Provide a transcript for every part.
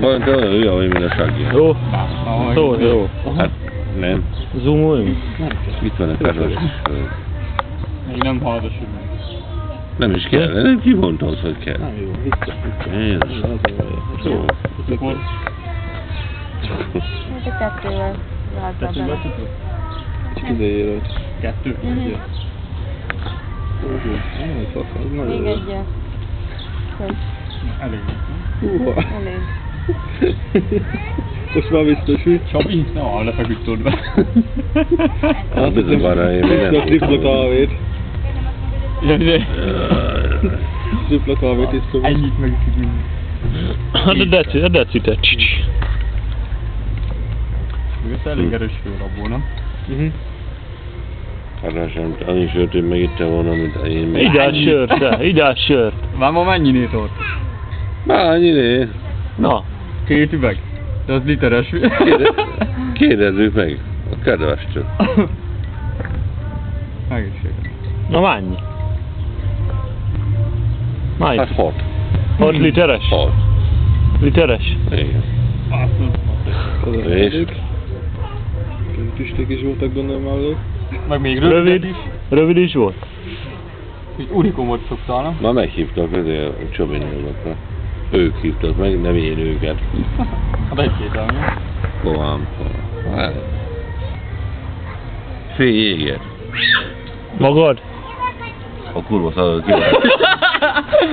Van, de olyan hülye, hogy mint a sagja. Jó? Jó. Hát nem. Zoomoljunk. Itt van a kedves. Még nem hallgassuk meg. Nem is kell, nem ki mondta az, hogy kell. Nem jó, vissza. Jézus. Jó. Akkor... Hát a kettővel rázzál bele. És kiderült. Kettő? Még egyet. Hogy? Elég. Elég. Most már biztos, hogy? Csabi? Na, lefeküdtod be. Hát ez a baráim, nem a tripla kávét. Tripla kávét iszom. Ennyit meg is így. Hát a decite. Ez elég erős főlabból, nem? Arra sem, annyi sört én megitte volna, mint én még. Igyál sört. Már ma mennyinél tart? Már annyira. Na. 2 üveg? De az literes. Kérdezzük meg a kedvestől. Egészséget. Na mennyi? Mennyi? Hát 6. 6 literes? 6. Literes? Igen. Baszod. És? Tüsték is voltak gondolom mellé. Meg még rövid is. Rövid is volt? Így unikumot szoktál, nem? Ma meghívtak azért a Csobinőlökre. Ők hívtak meg, nem én őket. Hát egy-két elmi. Kohám. Hát. Fél jéget. Magad? A kurva szadod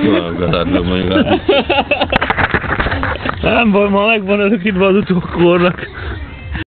kiválogatásnak mondjuk át. Nem baj, ma megvan örökítve az utókornak.